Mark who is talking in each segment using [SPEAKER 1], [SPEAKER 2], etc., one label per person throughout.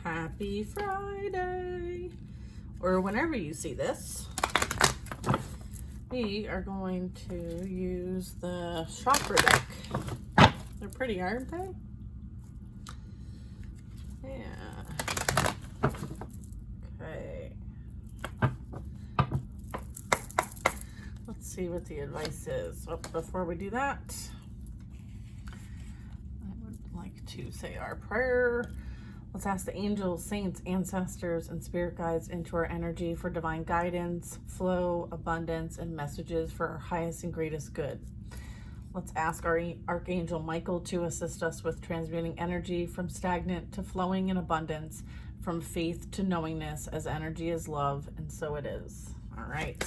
[SPEAKER 1] Happy Friday, or whenever you see this. We are going to use the chakra deck. They're pretty, aren't they? Yeah. Okay. Let's see what the advice is. Oh, before we do that, I would like to say our prayer. Let's ask the angels, saints, ancestors, and spirit guides into our energy for divine guidance, flow, abundance, and messages for our highest and greatest good. Let's ask our Archangel Michael to assist us with transmuting energy from stagnant to flowing in abundance, from faith to knowingness, as energy is love, and so it is. All right.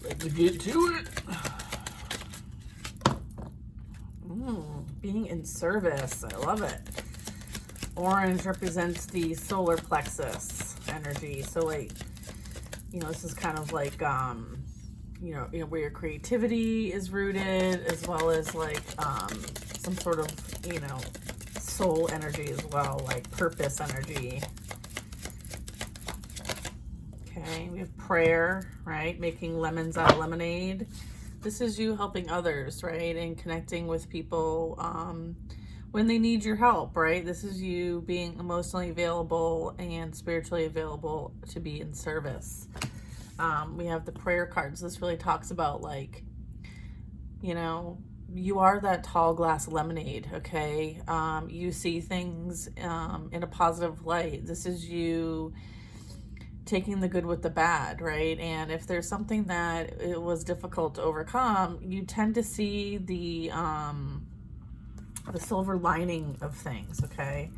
[SPEAKER 1] Let's get to it. Being in service. I love it. Orange represents the solar plexus energy. So like, this is kind of like, where your creativity is rooted, as well as like some sort of, soul energy as well, like purpose energy. Okay, we have prayer, right? Making lemons out of lemonade. This is you helping others, right? And connecting with people when they need your help, right? This is you being emotionally available and spiritually available to be in service. We have the prayer cards. This really talks about like, you are that tall glass of lemonade, okay? You see things in a positive light. This is you taking the good with the bad, right? And if there's something that it was difficult to overcome, you tend to see the silver lining of things, okay?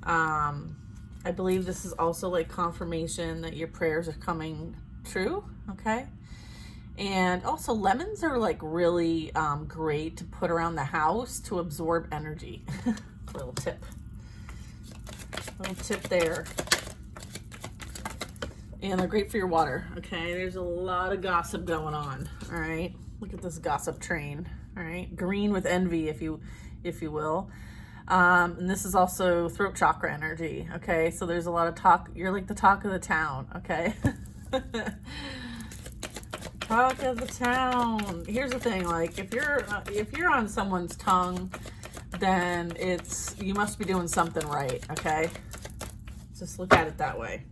[SPEAKER 1] I believe this is also like confirmation that your prayers are coming true, okay? And also lemons are like really great to put around the house to absorb energy. Little tip there. And they're great for your water, okay? There's a lot of gossip going on, all right? Look at this gossip train, all right? Green with envy, if you will. And this is also throat chakra energy, okay? So there's a lot of talk. You're like the talk of the town, okay? Talk of the town. Here's the thing, like if you're on someone's tongue, then you must be doing something right, okay? Just look at it that way.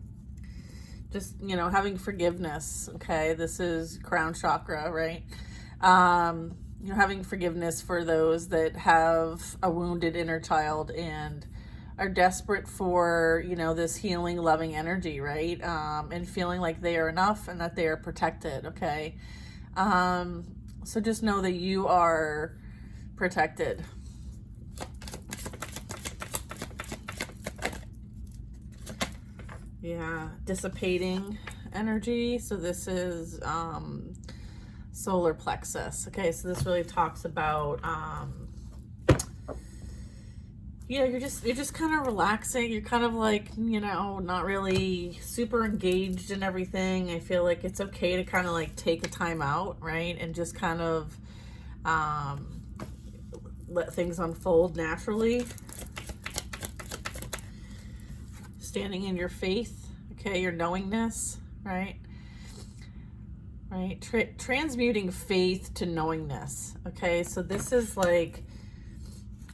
[SPEAKER 1] Just, having forgiveness, okay? This is crown chakra, right? Having forgiveness for those that have a wounded inner child and are desperate for, this healing, loving energy, right? And feeling like they are enough and that they are protected, okay? So just know that you are protected. Yeah, dissipating energy. So this is solar plexus. Okay, so this really talks about you're just kind of relaxing. You're kind of like, not really super engaged in everything. I feel like it's okay to kind of like take a time out, right? And just kind of let things unfold naturally. Standing in your faith, okay, your knowingness, right? Right, transmuting faith to knowingness, okay? So this is like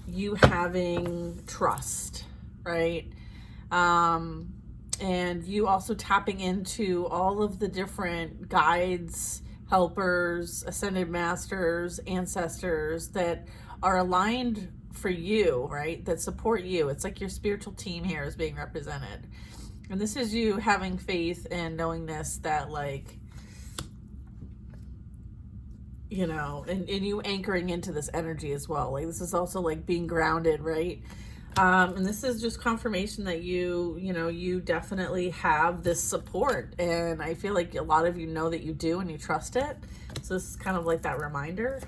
[SPEAKER 1] you having trust, right? And you also tapping into all of the different guides, helpers, ascended masters, ancestors that are aligned for you, right? That support you. It's like your spiritual team here is being represented. And this is you having faith and knowingness that like, and you anchoring into this energy as well. Like this is also like being grounded, right? And this is just confirmation that you definitely have this support. And I feel like a lot of you know that you do and you trust it. So this is kind of like that reminder.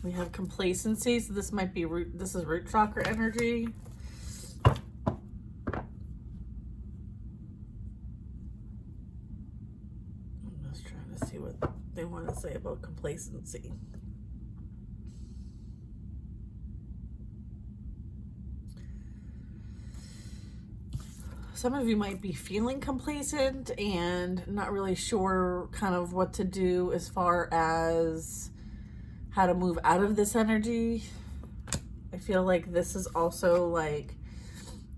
[SPEAKER 1] We have complacency, so this might be this is root chakra energy. I'm just trying to see what they want to say about complacency. Some of you might be feeling complacent and not really sure kind of what to do as far as how to move out of this energy. I feel like this is also like,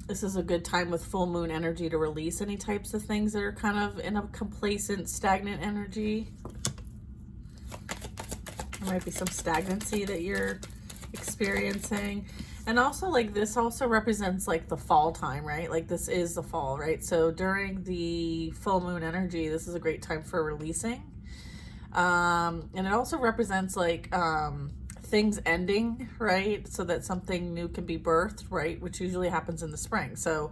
[SPEAKER 1] this is a good time with full moon energy to release any types of things that are kind of in a complacent, stagnant energy. There might be some stagnancy that you're experiencing. And also, like, this also represents like the fall time, right? Like, this is the fall, right? So during the full moon energy, this is a great time for releasing. And it also represents like things ending, right? So that something new can be birthed, right? Which usually happens in the spring. So,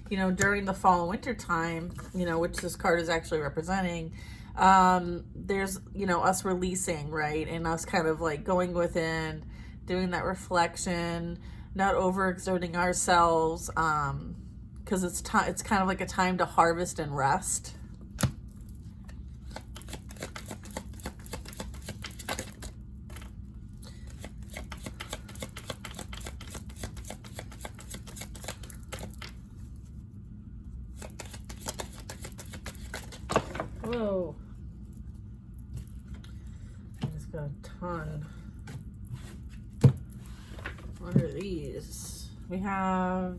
[SPEAKER 1] you know, during the fall and winter time, you know, which this card is actually representing, there's, you know, us releasing, right? And us kind of like going within, doing that reflection, not overexerting ourselves, because it's kind of like a time to harvest and rest. Whoa. I just got a ton. What are these? We have,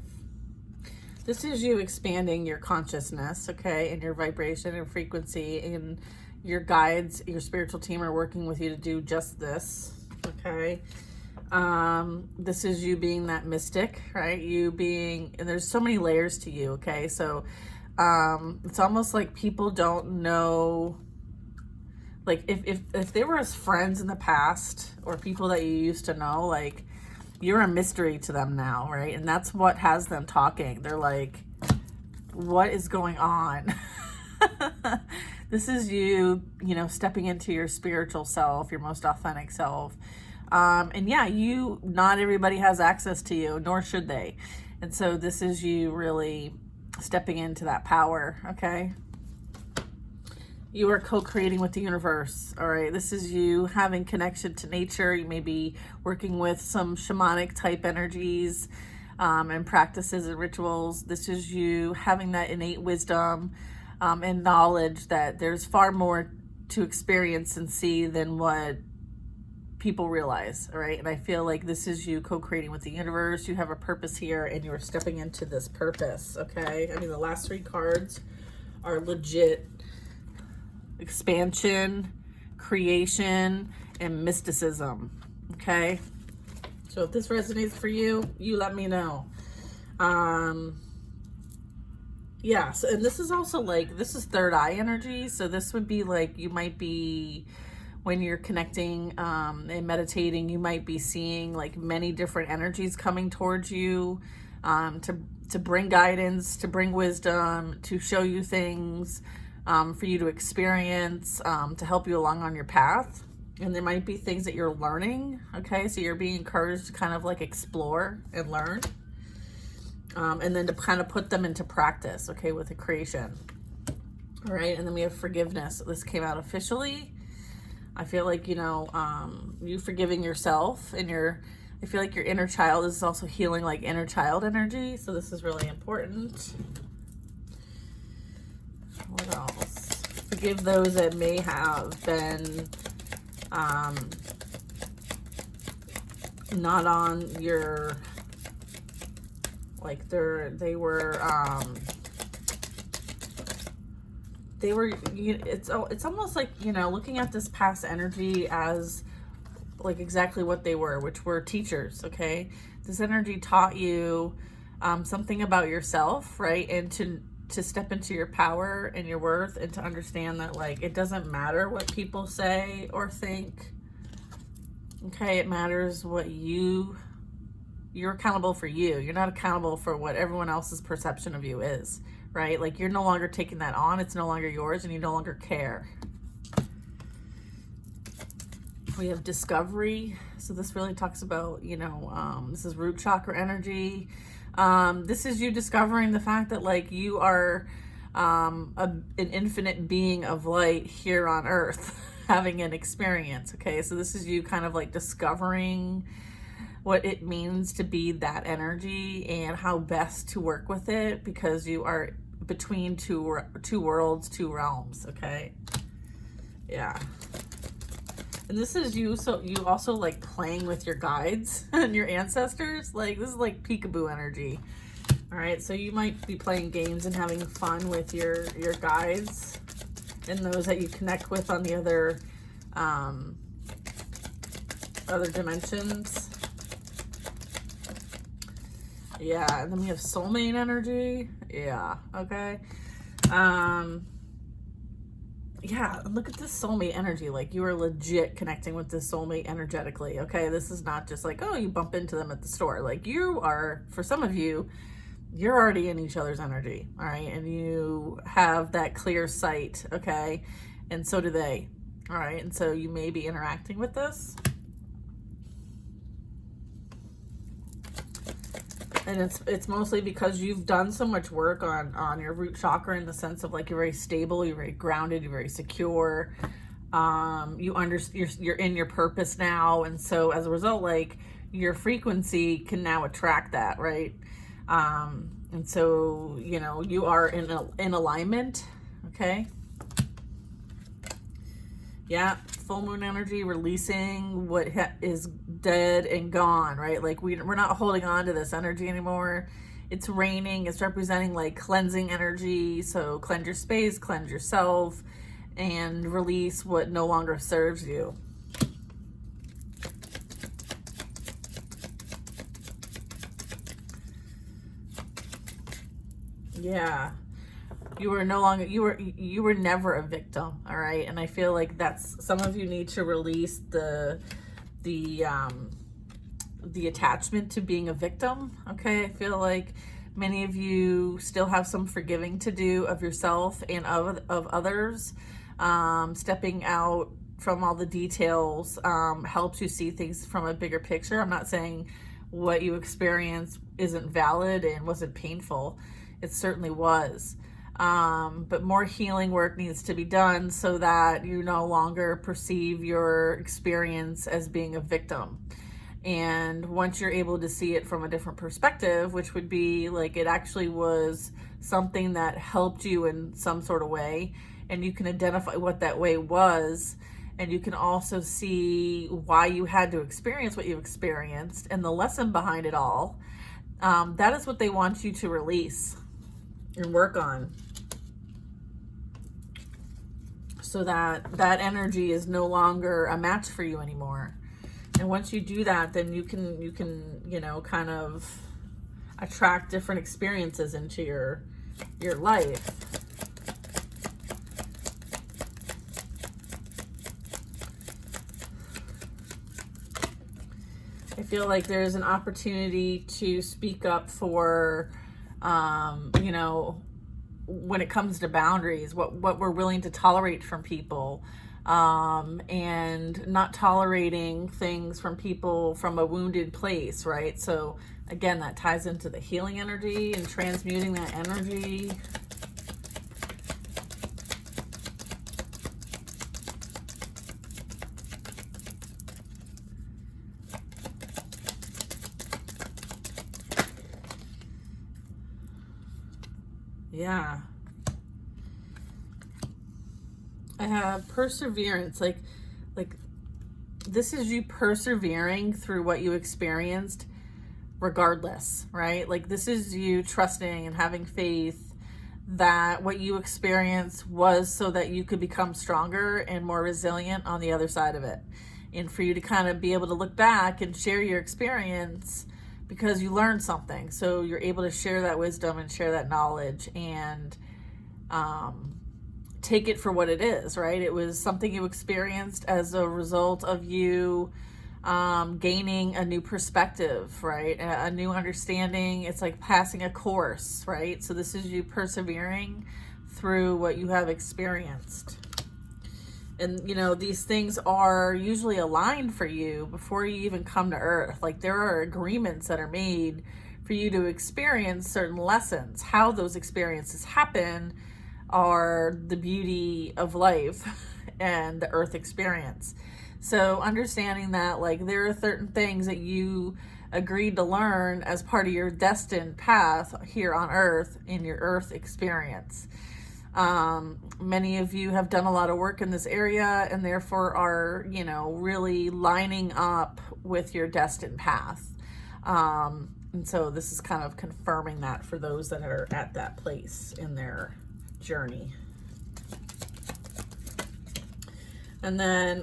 [SPEAKER 1] this is you expanding your consciousness, okay, and your vibration and frequency, and your guides, your spiritual team are working with you to do just this, okay? This is you being that mystic, right? You being, and there's so many layers to you, okay? So it's almost like people don't know, like if they were as friends in the past or people that you used to know, like, you're a mystery to them now, right? And that's what has them talking. They're like, what is going on? This is you, you know, stepping into your spiritual self, your most authentic self. And yeah, not everybody has access to you, nor should they. And so this is you really stepping into that power, okay? You are co-creating with the universe, all right? This is you having connection to nature. You may be working with some shamanic type energies and practices and rituals. This is you having that innate wisdom and knowledge that there's far more to experience and see than what people realize, all right? And I feel like this is you co-creating with the universe. You have a purpose here and you're stepping into this purpose, okay? I mean, the last three cards are legit expansion, creation, and mysticism, okay? So if this resonates for you, you let me know. Yeah, so, and this is also like, this is third eye energy. So this would be like, you might be, when you're connecting and meditating, you might be seeing like many different energies coming towards you to bring guidance, to bring wisdom, to show you things, for you to experience, to help you along on your path. And there might be things that you're learning, okay? So you're being encouraged to kind of like explore and learn, and then to kind of put them into practice, okay, with the creation. All right, and then we have forgiveness. This came out officially. I feel like, you know, you forgiving yourself and I feel like your inner child is also healing like inner child energy. So this is really important. What else? Forgive those that may have been not on your, like they were it's almost like, you know, looking at this past energy as like exactly what they were, which were teachers, okay? This energy taught you something about yourself, right? And to step into your power and your worth, and to understand that like it doesn't matter what people say or think, okay? It matters what you're accountable for you. You're not accountable for what everyone else's perception of you is, right? Like you're no longer taking that on. It's no longer yours, and you no longer care. We have discovery. So this really talks about, you know, this is root chakra energy. This is you discovering the fact that like you are an infinite being of light here on earth. having an experience. Okay, so this is you kind of like discovering what it means to be that energy and how best to work with it, because you are between two worlds, two realms. Okay, yeah. And this is you, so you also like playing with your guides and your ancestors. Like, this is like peekaboo energy. All right, so you might be playing games and having fun with your guides and those that you connect with on the other dimensions. Yeah, and then we have soulmate energy. Yeah, okay. Yeah, look at this soulmate energy. Like, you are legit connecting with this soulmate energetically. Okay, this is not just like, oh, you bump into them at the store. Like, you are, for some of you, you're already in each other's energy. All right, and you have that clear sight. Okay, and so do they. All right, and so you may be interacting with this. And it's mostly because you've done so much work on your root chakra, in the sense of like, you're very stable, you're very grounded, you're very secure. You're in your purpose now, and so as a result, like, your frequency can now attract that, right? And so, you know, you are in alignment. Okay. Yeah, full moon energy, releasing what is dead and gone, right? Like, we're not holding on to this energy anymore. It's raining. It's representing like cleansing energy. So cleanse your space, cleanse yourself, and release what no longer serves you. Yeah. You were no longer, you were never a victim. All right. And I feel like that's, some of you need to release the attachment to being a victim. Okay. I feel like many of you still have some forgiving to do of yourself and of others. Stepping out from all the details helps you see things from a bigger picture. I'm not saying what you experienced isn't valid and wasn't painful. It certainly was. But more healing work needs to be done so that you no longer perceive your experience as being a victim. And once you're able to see it from a different perspective, which would be like, it actually was something that helped you in some sort of way, and you can identify what that way was, and you can also see why you had to experience what you experienced and the lesson behind it all, that is what they want you to release and work on, so that that energy is no longer a match for you anymore. And once you do that, then you can, you know, kind of attract different experiences into your life. I feel like there's an opportunity to speak up for, you know, when it comes to boundaries, what we're willing to tolerate from people, and not tolerating things from people from a wounded place, right? So again, that ties into the healing energy and transmuting that energy. Yeah. I have perseverance, like this is you persevering through what you experienced regardless, right? Like, this is you trusting and having faith that what you experienced was so that you could become stronger and more resilient on the other side of it. And for you to kind of be able to look back and share your experience because you learned something. So you're able to share that wisdom and share that knowledge and take it for what it is, right? It was something you experienced as a result of you gaining a new perspective, right? A new understanding. It's like passing a course, right? So this is you persevering through what you have experienced. And, you know, these things are usually aligned for you before you even come to Earth. Like, there are agreements that are made for you to experience certain lessons. How those experiences happen are the beauty of life. and the earth experience. So understanding that like there are certain things that you agreed to learn as part of your destined path here on earth in your earth experience. Many of you have done a lot of work in this area and therefore are, you know, really lining up with your destined path. And so this is kind of confirming that for those that are at that place in their journey. And then,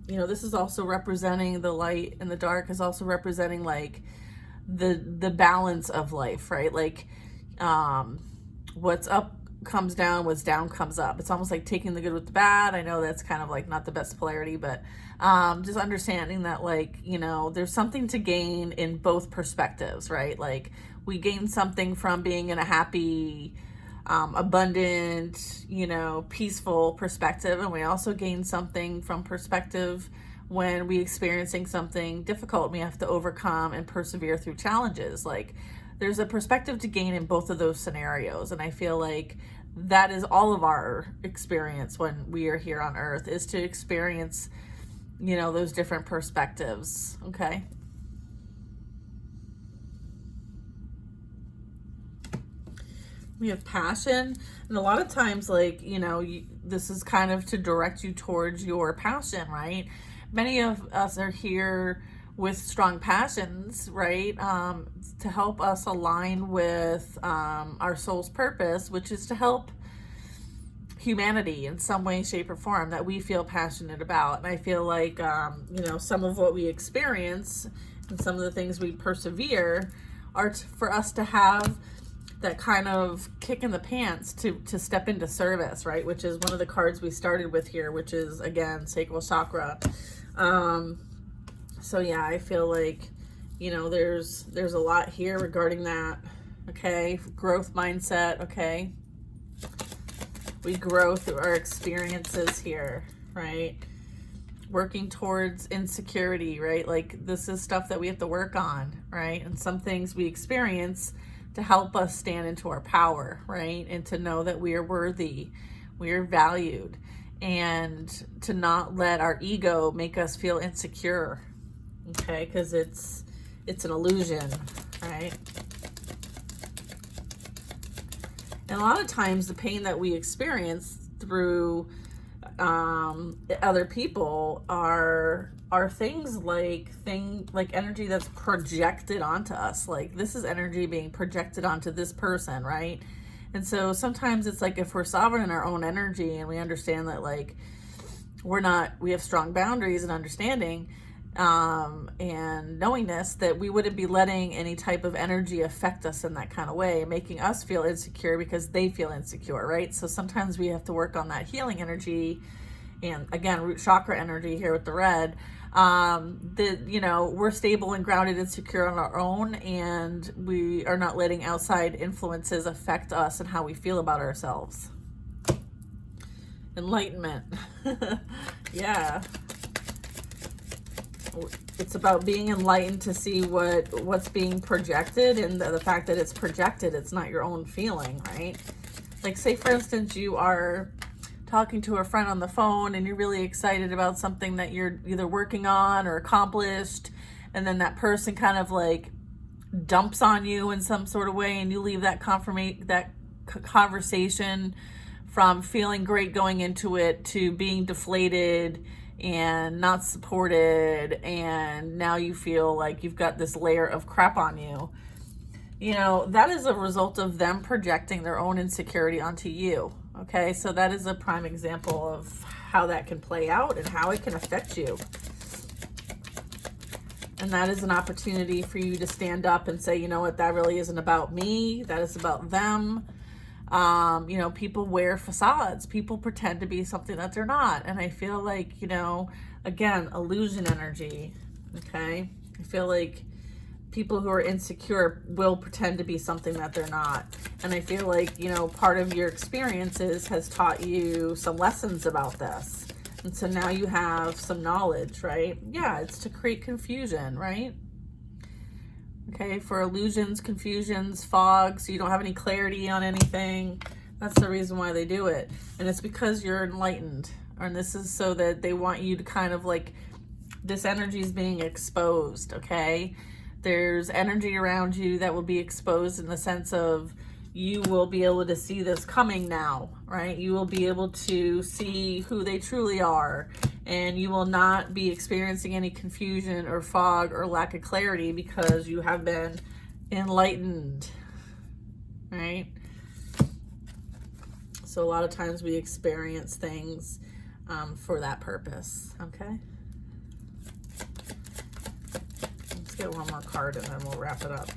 [SPEAKER 1] you know, this is also representing the light and the dark is also representing like the balance of life, right? Like, what's up comes down, what's down comes up. It's almost like taking the good with the bad. I know that's kind of like not the best polarity, but just understanding that like, you know, there's something to gain in both perspectives, right? Like we gain something from being in a happy, abundant, you know, peaceful perspective. And we also gain something from perspective when we experiencing something difficult, we have to overcome and persevere through challenges. Like there's a perspective to gain in both of those scenarios. And I feel like that is all of our experience when we are here on earth, is to experience, you know, those different perspectives. Okay. We have passion, and a lot of times, like, you know, this is kind of to direct you towards your passion, right? Many of us are here with strong passions, right? To help us align with our soul's purpose, which is to help humanity in some way, shape, or form that we feel passionate about. And I feel like, you know, some of what we experience and some of the things we persevere are for us to have that kind of kick in the pants to step into service, right? Which is one of the cards we started with here, which is, again, sacral chakra. So yeah, I feel like, you know, there's a lot here regarding that. Okay. Growth mindset. Okay. We grow through our experiences here, right? Working towards insecurity, right? Like this is stuff that we have to work on, right? And some things we experience to help us stand into our power, right? And to know that we are worthy, we are valued, and to not let our ego make us feel insecure, okay? Because it's an illusion, right? And a lot of times the pain that we experience through other people are things like energy that's projected onto us. Like this is energy being projected onto this person, right? And so sometimes it's like if we're sovereign in our own energy and we understand that like we have strong boundaries and understanding and knowingness, that we wouldn't be letting any type of energy affect us in that kind of way, making us feel insecure because they feel insecure, right? So sometimes we have to work on that healing energy. And again, root chakra energy here with the red, you know, we're stable and grounded and secure on our own, and we are not letting outside influences affect us and how we feel about ourselves. Enlightenment. Yeah. It's about being enlightened to see what's being projected, and the fact that it's projected, it's not your own feeling, right? Like say for instance, you are talking to a friend on the phone and you're really excited about something that you're either working on or accomplished, and then that person kind of like dumps on you in some sort of way, and you leave that conversation from feeling great going into it to being deflated and not supported, and now you feel like you've got this layer of crap on you. You know, that is a result of them projecting their own insecurity onto you. Okay, so that is a prime example of how that can play out and how it can affect you. And that is an opportunity for you to stand up and say, you know what, that really isn't about me. That is about them. You know, people wear facades. People pretend to be something that they're not. And I feel like, you know, again, illusion energy. Okay, I feel like people who are insecure will pretend to be something that they're not. And I feel like, you know, part of your experiences has taught you some lessons about this. And so now you have some knowledge, right? Yeah, it's to create confusion, right? Okay, for illusions, confusions, fog, so you don't have any clarity on anything. That's the reason why they do it. And it's because you're enlightened, And this is so that they want you to kind of like, this energy is being exposed, okay? There's energy around you that will be exposed in the sense of you will be able to see this coming now, right? You will be able to see who they truly are, and you will not be experiencing any confusion or fog or lack of clarity because you have been enlightened, right? So a lot of times we experience things for that purpose, okay? Let's get one more card and then we'll wrap it up.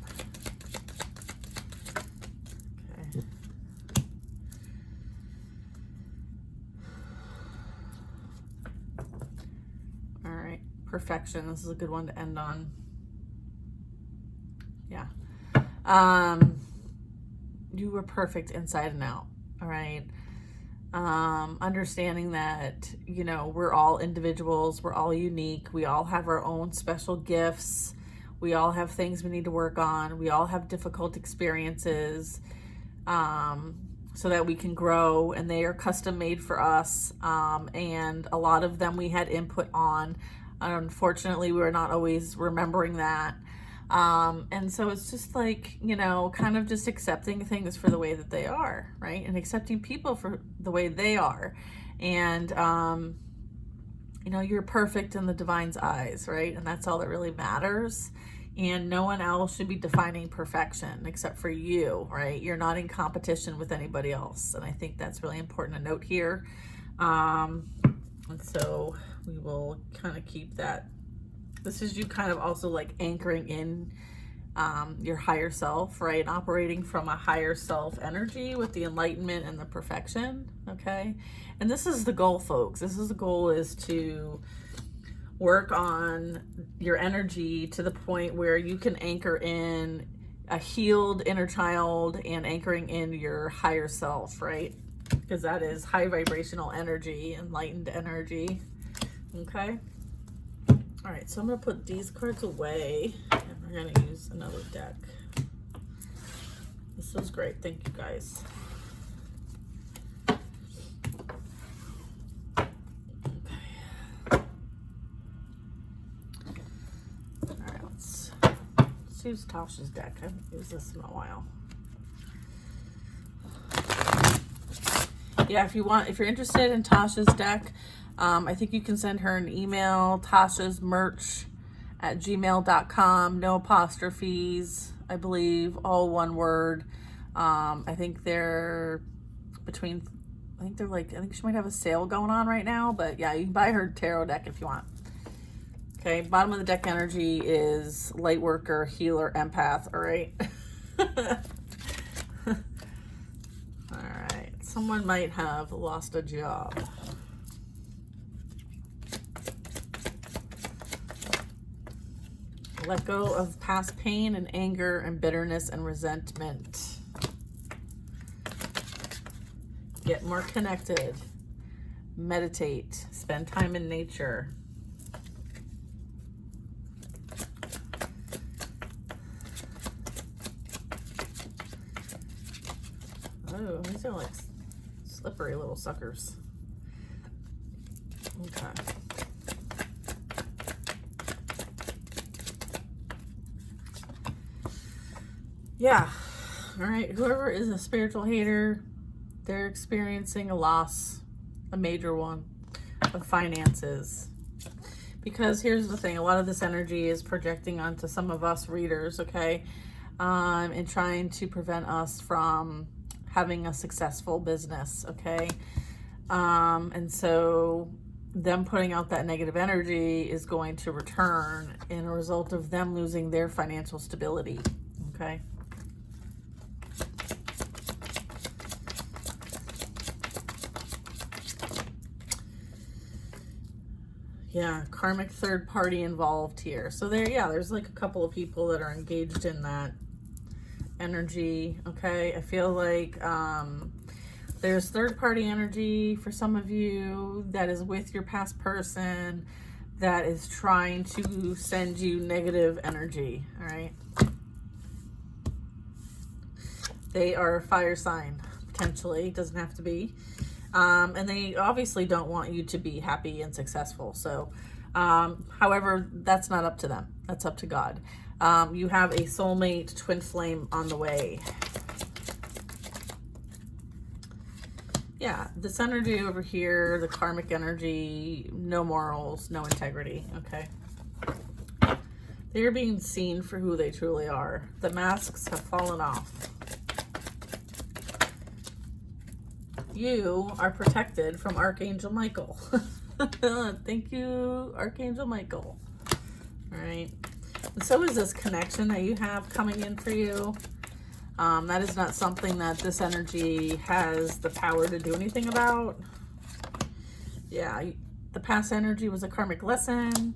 [SPEAKER 1] Okay. All right, perfection. This is a good one to end on. Yeah. You were perfect inside and out. All right. Understanding that, you know, we're all individuals, we're all unique, we all have our own special gifts, we all have things we need to work on, we all have difficult experiences, so that we can grow, and they are custom made for us, and a lot of them we had input on. Unfortunately, we're not always remembering that. And so it's just like, you know, kind of just accepting things for the way that they are, right? And accepting people for the way they are. And, you know, you're perfect in the divine's eyes, right? And that's all that really matters. And no one else should be defining perfection except for you, right? You're not in competition with anybody else. And I think that's really important to note here. And so we will kind of keep that. This is you kind of also like anchoring in your higher self, right? Operating from a higher self energy with the enlightenment and the perfection, okay? And this is the goal, folks. This is the goal, is to work on your energy to the point where you can anchor in a healed inner child and anchoring in your higher self, right? Because that is high vibrational energy, enlightened energy, okay? All right, so I'm going to put these cards away, and we're going to use another deck. This was great. Thank you, guys. Okay. All right, let's use Tasha's deck. I haven't used this in a while. Yeah, if you're interested in Tasha's deck, I think you can send her an email, tashasmerch@gmail.com, no apostrophes, I believe, all one word. I think they're she might have a sale going on right now, but yeah, you can buy her tarot deck if you want. Okay, bottom of the deck energy is light worker, healer, empath, all right? All right, someone might have lost a job. Let go of past pain and anger and bitterness and resentment. Get more connected. Meditate. Spend time in nature. Oh, these are like slippery little suckers. Okay. Yeah. All right. Whoever is a spiritual hater, they're experiencing a loss, a major one, of finances. Because here's the thing, a lot of this energy is projecting onto some of us readers, okay? And trying to prevent us from having a successful business, okay? And so them putting out that negative energy is going to return in a result of them losing their financial stability, okay? Yeah, karmic third party involved here. So there's like a couple of people that are engaged in that energy, okay? I feel like there's third party energy for some of you that is with your past person that is trying to send you negative energy, all right? They are a fire sign, potentially. Doesn't have to be. And they obviously don't want you to be happy and successful. So, however, that's not up to them. That's up to God. You have a soulmate twin flame on the way. Yeah, this energy over here, the karmic energy, no morals, no integrity, okay? They're being seen for who they truly are. The masks have fallen off. You are protected from Archangel Michael. Thank you, Archangel Michael. All right. And so is this connection that you have coming in for you. That is not something that this energy has the power to do anything about. Yeah, the past energy was a karmic lesson.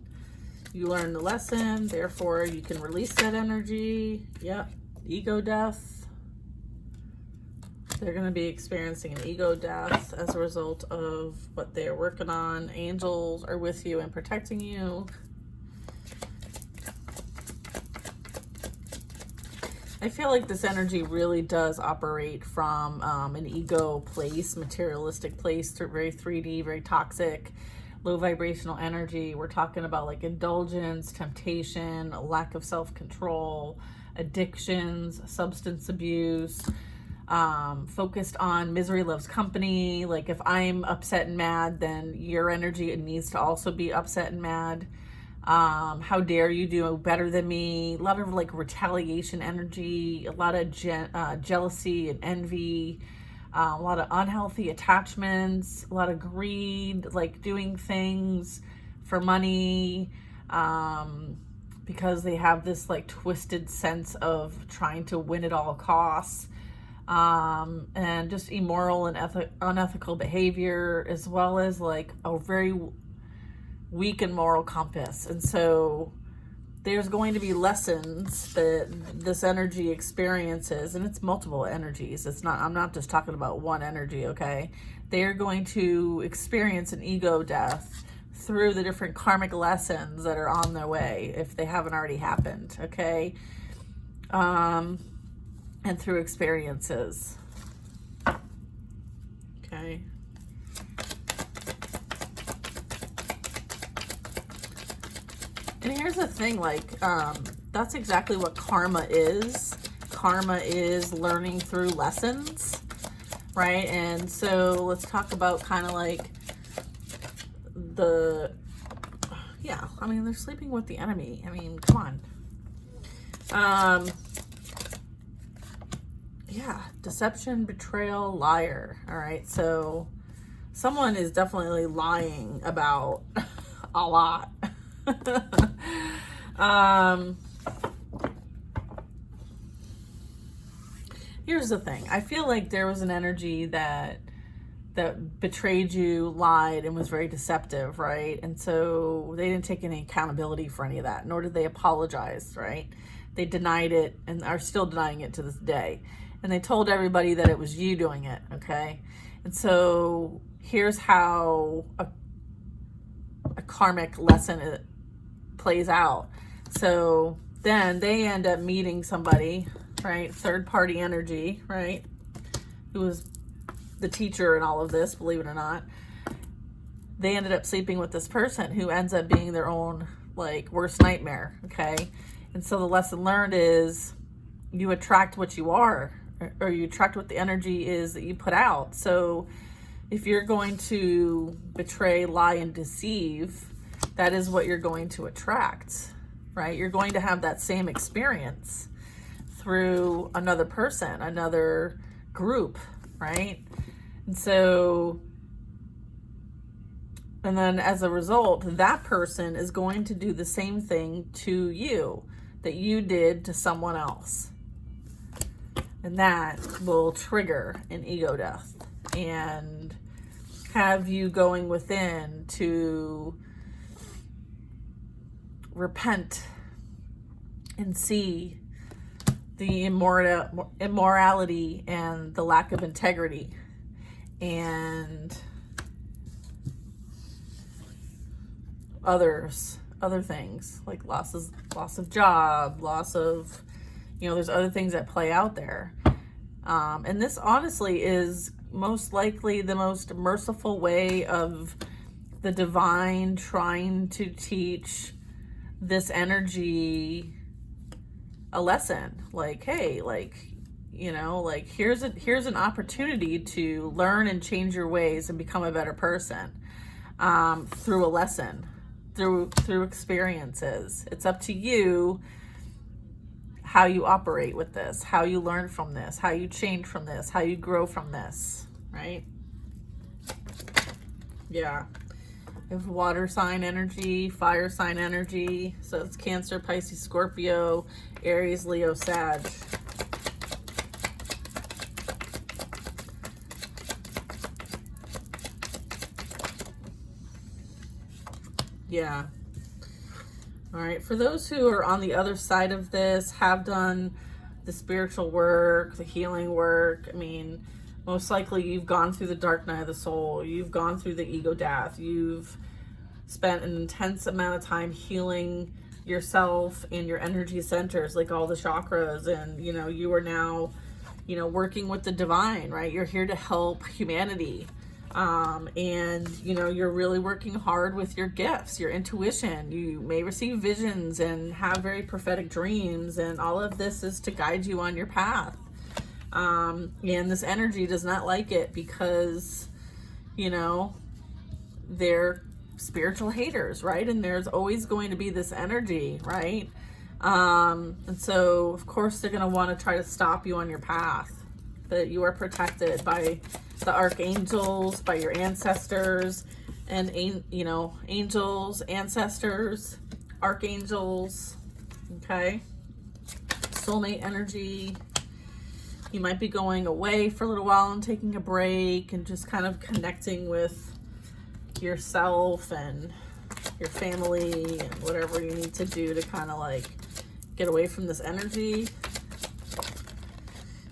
[SPEAKER 1] You learned the lesson, therefore you can release that energy. Yep, ego death. They're going to be experiencing an ego death as a result of what they're working on. Angels are with you and protecting you. I feel like this energy really does operate from an ego place, materialistic place, very 3D, very toxic, low vibrational energy. We're talking about like indulgence, temptation, lack of self-control, addictions, substance abuse, focused on misery loves company. Like if I'm upset and mad, then your energy needs to also be upset and mad. How dare you do better than me? A lot of like retaliation energy, a lot of jealousy and envy, a lot of unhealthy attachments, a lot of greed, like doing things for money, because they have this like twisted sense of trying to win at all costs, and just immoral and unethical behavior, as well as like a very weak and moral compass. And so there's going to be lessons that this energy experiences, and it's multiple energies. It's not, I'm not just talking about one energy, okay? They're going to experience an ego death through the different karmic lessons that are on their way, if they haven't already happened, okay? And through experiences. Okay. And here's the thing, like, that's exactly what karma is. Karma is learning through lessons, right? And so let's talk about kind of like yeah, I mean, they're sleeping with the enemy. I mean, come on. Yeah, deception, betrayal, liar. All right, so someone is definitely lying about a lot. Here's the thing. I feel like there was an energy that betrayed you, lied, and was very deceptive, right? And so they didn't take any accountability for any of that, nor did they apologize, right? They denied it and are still denying it to this day. And they told everybody that it was you doing it, okay? And so here's how a karmic lesson plays out. So then they end up meeting somebody, right? Third party energy, right? Who was the teacher in all of this, believe it or not. They ended up sleeping with this person who ends up being their own like worst nightmare, okay? And so the lesson learned is you attract what you are, or you attract what the energy is that you put out. So if you're going to betray, lie, and deceive, that is what you're going to attract, right? You're going to have that same experience through another person, another group, right? And so, and then as a result, that person is going to do the same thing to you that you did to someone else. And that will trigger an ego death and have you going within to repent and see the immorality and the lack of integrity and other things like loss of job, loss of, there's other things that play out there. And this honestly is most likely the most merciful way of the divine trying to teach this energy a lesson. Like, hey, like, you know, like here's an opportunity to learn and change your ways and become a better person, through a lesson, through experiences. It's up to you how you operate with this, how you learn from this, how you change from this, how you grow from this, right? Yeah. We have water sign energy, fire sign energy. So it's Cancer, Pisces, Scorpio, Aries, Leo, Sag. Yeah. All right. For those who are on the other side of this, have done the spiritual work, the healing work, I mean, most likely you've gone through the dark night of the soul. You've gone through the ego death. You've spent an intense amount of time healing yourself and your energy centers, like all the chakras. And, you know, you are now, you know, working with the divine, right? You're here to help humanity. And, you know, you're really working hard with your gifts, your intuition. You may receive visions and have very prophetic dreams. And all of this is to guide you on your path. And this energy does not like it because, you know, they're spiritual haters, right? And there's always going to be this energy, right? And so, of course, they're going to want to try to stop you on your path. But you are protected by the archangels, by your ancestors, and, you know, angels, ancestors, archangels, okay? Soulmate energy. You might be going away for a little while and taking a break and just kind of connecting with yourself and your family and whatever you need to do to kind of like get away from this energy.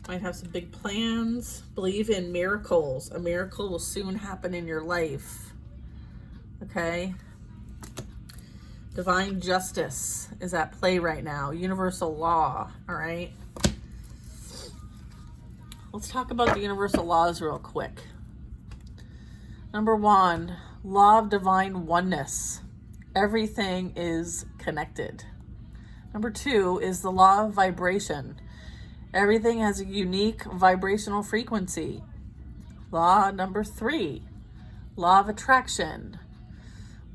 [SPEAKER 1] Might have some big plans. Believe in miracles. A miracle will soon happen in your life. Okay? Divine justice is at play right now. Universal law. All right? Let's talk about the universal laws real quick. Number 1, law of divine oneness. Everything is connected. Number 2 is the law of vibration. Everything has a unique vibrational frequency. Law number 3, law of attraction.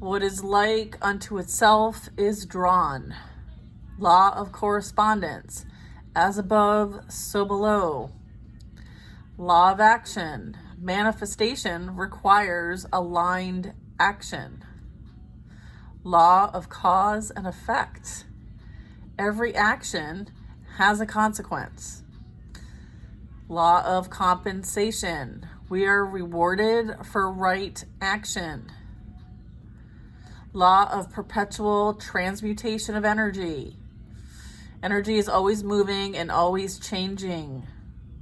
[SPEAKER 1] What is like unto itself is drawn. Law of correspondence. As above, so below. Law of action. Manifestation requires aligned action. Law of cause and effect. Every action has a consequence. Law of compensation. We are rewarded for right action. Law of perpetual transmutation of energy. Energy is always moving and always changing.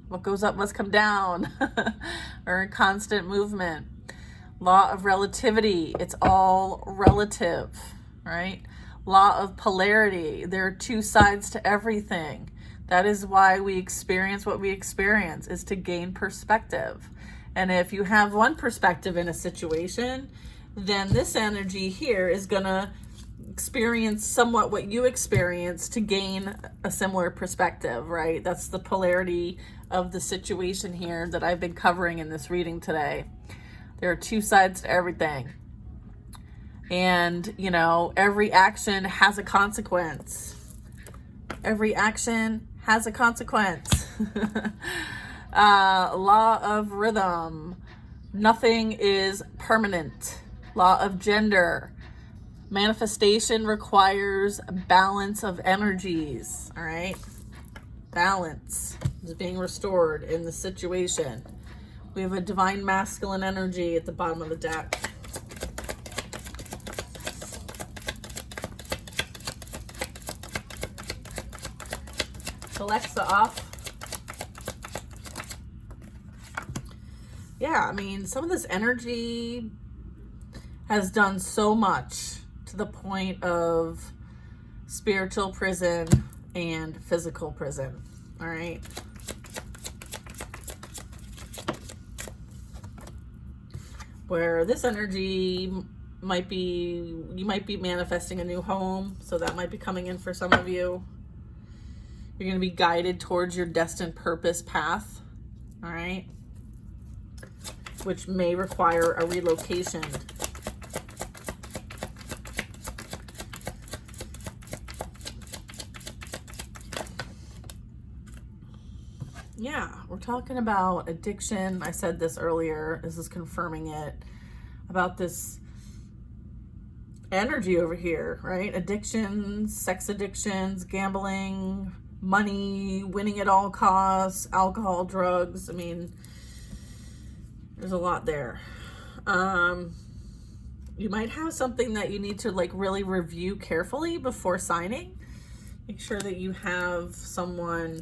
[SPEAKER 1] What goes up must come down. We're in constant movement. Law of relativity. It's all relative, right? Law of polarity. There are two sides to everything. That is why we experience what we experience, is to gain perspective. And if you have one perspective in a situation, then this energy here is going to experience somewhat what you experience to gain a similar perspective, right? That's the polarity of the situation here that I've been covering in this reading today. There are two sides to everything. And, you know, every action has a consequence. Every action has a consequence. Law of rhythm. Nothing is permanent. Law of gender. Manifestation requires balance of energies. All right? Balance is being restored in the situation. We have a divine masculine energy at the bottom of the deck. Alexa off. Yeah, I mean, some of this energy has done so much to the point of spiritual prison and physical prison. All right. where this energy might be, you might be manifesting a new home, so that might be coming in for some of you. You're going to be guided towards your destined purpose path, all right, which may require a relocation. Yeah, we're talking about addiction. I said this earlier. This is confirming it, about this energy over here, right? Addictions, sex addictions, gambling, money, winning at all costs, alcohol, drugs. I mean, there's a lot there. You might have something that you need to like really review carefully before signing. Make sure that you have someone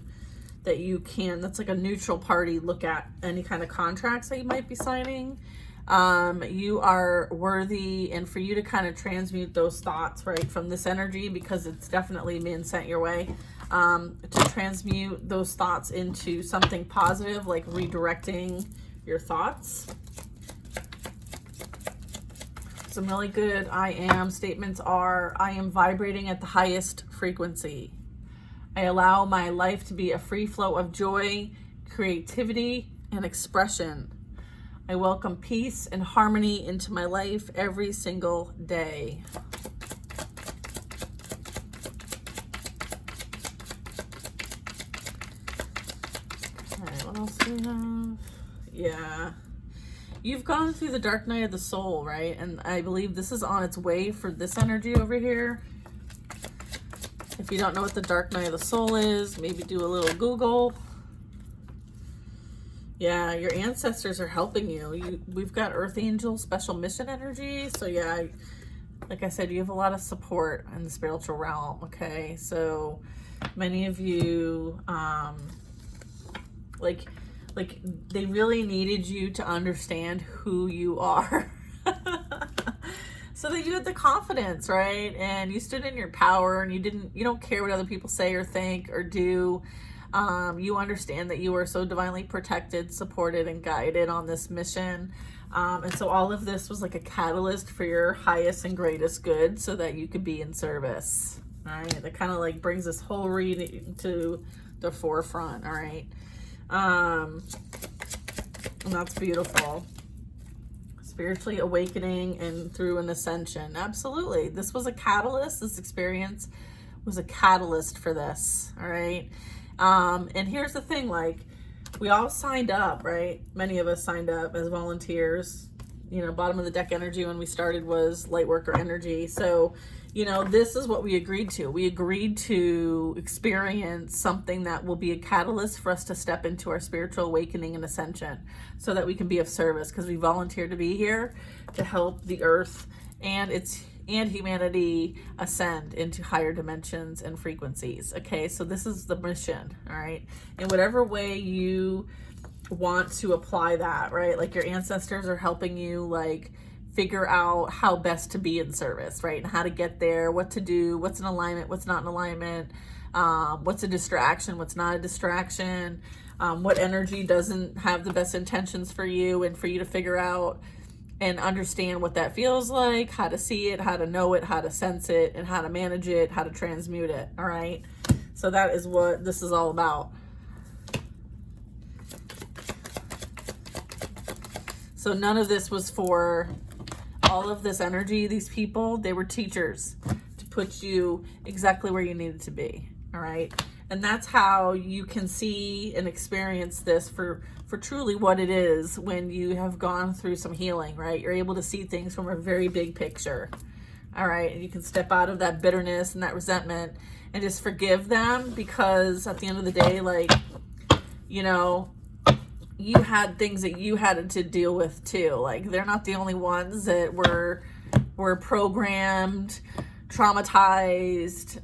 [SPEAKER 1] that you can, that's like a neutral party, look at any kind of contracts that you might be signing. You are worthy, and for you to kind of transmute those thoughts, right, from this energy, because it's definitely being sent your way, to transmute those thoughts into something positive, like redirecting your thoughts. Some really good I am statements are: I am vibrating at the highest frequency. I allow my life to be a free flow of joy, creativity, and expression. I welcome peace and harmony into my life every single day. All right, what else do we have? Yeah. You've gone through the dark night of the soul, right? And I believe this is on its way for this energy over here. If you don't know what the dark night of the soul is, maybe do a little Google. Yeah, your ancestors are helping you. We've got Earth Angel special mission energy. So yeah, like I said, you have a lot of support in the spiritual realm, okay? So many of you, like they really needed you to understand who you are. So that you had the confidence, right? And you stood in your power, and you don't care what other people say or think or do. You understand that you are so divinely protected, supported, and guided on this mission. And so all of this was like a catalyst for your highest and greatest good, so that you could be in service. All right. That kind of like brings this whole reading to the forefront. All right. And that's beautiful. Spiritually awakening and through an ascension. Absolutely. This was a catalyst. This experience was a catalyst for this. All right. And here's the thing, like, we all signed up, right? Many of us signed up as volunteers. You know, bottom of the deck energy when we started was light worker energy. So, you know, this is what we agreed to. We agreed to experience something that will be a catalyst for us to step into our spiritual awakening and ascension, so that we can be of service, because we volunteered to be here to help the earth and humanity ascend into higher dimensions and frequencies. Okay, so this is the mission. All right, in whatever way you want to apply that, right? Like, your ancestors are helping you like figure out how best to be in service, right? And how to get there, what to do, what's in alignment, what's not in alignment, what's a distraction, what's not a distraction, what energy doesn't have the best intentions for you, and for you to figure out and understand what that feels like, how to see it, how to know it, how to sense it, and how to manage it, how to transmute it. All right. So that is what this is all about. So none of this was for all of this energy. These people, they were teachers to put you exactly where you needed to be. All right. And that's how you can see and experience this for truly what it is when you have gone through some healing, right? You're able to see things from a very big picture. All right. And you can step out of that bitterness and that resentment and just forgive them, because at the end of the day, like, you know, you had things that you had to deal with too. Like, they're not the only ones that were programmed, traumatized,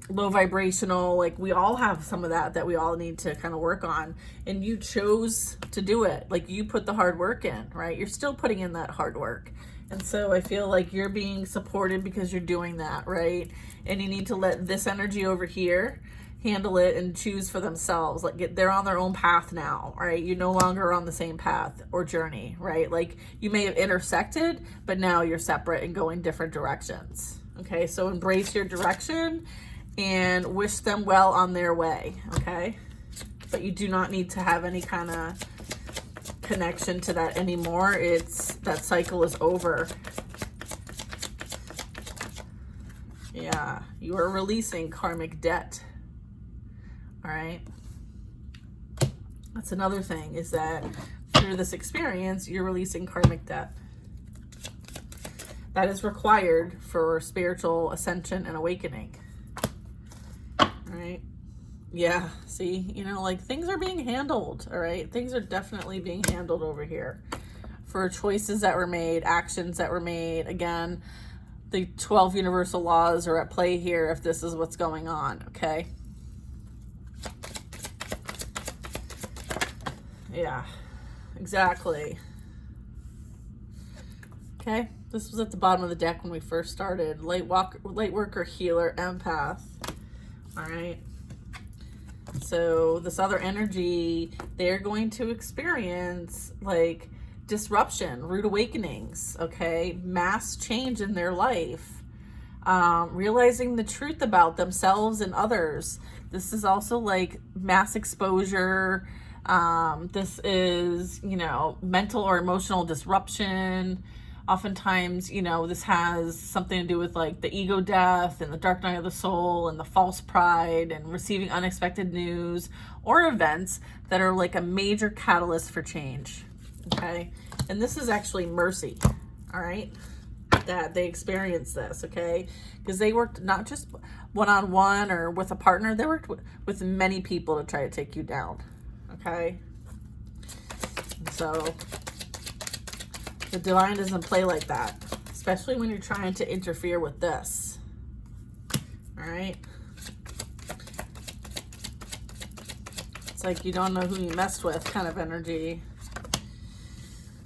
[SPEAKER 1] low vibrational. Like, we all have some of that we all need to kind of work on, and you chose to do it. Like, you put the hard work in, right? You're still putting in that hard work. And so I feel like you're being supported because you're doing that, right? And you need to let this energy over here handle it and choose for themselves. Like they're on their own path now, right? You're no longer on the same path or journey, right? Like you may have intersected, but now you're separate and going different directions. Okay, so embrace your direction and wish them well on their way, okay? But you do not need to have any kind of connection to that anymore. That cycle is over. Yeah, you are releasing karmic debt. All right. That's another thing, is that through this experience, you're releasing karmic debt. That is required for spiritual ascension and awakening. All right. Yeah, see, you know, like things are being handled, all right? Things are definitely being handled over here for choices that were made, actions that were made. Again, the 12 universal laws are at play here if this is what's going on, okay? Yeah, exactly. Okay, this was at the bottom of the deck when we first started. Light worker, healer, empath. All right. So this other energy, they're going to experience like disruption, rude awakenings, okay? Mass change in their life. Realizing the truth about themselves and others. This is also like mass exposure. This is, you know, mental or emotional disruption. Oftentimes, you know, this has something to do with like the ego death and the dark night of the soul and the false pride and receiving unexpected news or events that are like a major catalyst for change. Okay. And this is actually mercy. All right. That they experienced this. Okay. Because they worked not just one-on-one or with a partner, they worked with many people to try to take you down. Okay. So the divine doesn't play like that, especially when you're trying to interfere with this. All right. It's like you don't know who you messed with kind of energy.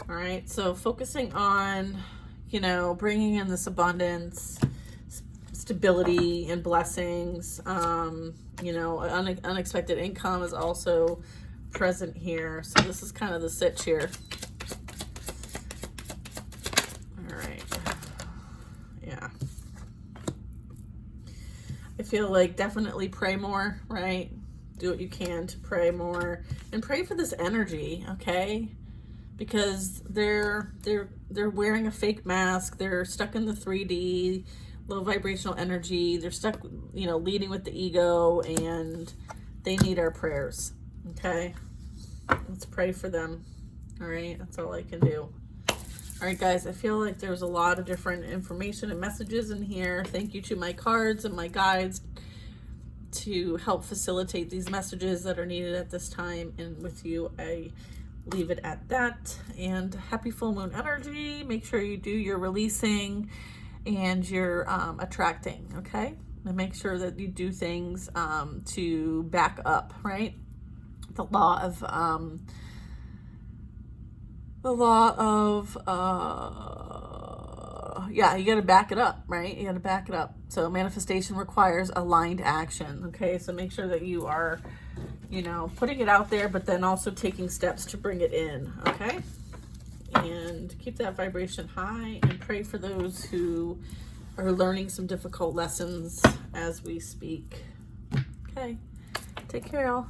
[SPEAKER 1] All right. So focusing on, you know, bringing in this abundance, stability and blessings. You know, unexpected income is also present here. So this is kind of the sitch here. I feel like definitely pray more, right? Do what you can to pray more and pray for this energy, okay? Because they're wearing a fake mask. They're stuck in the 3D, low vibrational energy. They're stuck, you know, leading with the ego, and they need our prayers, okay? Let's pray for them, all right? That's all I can do. All right, guys, I feel like there's a lot of different information and messages in here. Thank you to my cards and my guides to help facilitate these messages that are needed at this time. And with you, I leave it at that. And happy full moon energy. Make sure you do your releasing and your attracting, okay? And make sure that you do things to back up, right? The law of yeah, you got to back it up, right? You got to back it up. So manifestation requires aligned action. Okay. So make sure that you are, you know, putting it out there, but then also taking steps to bring it in. Okay. And keep that vibration high and pray for those who are learning some difficult lessons as we speak. Okay. Take care, y'all.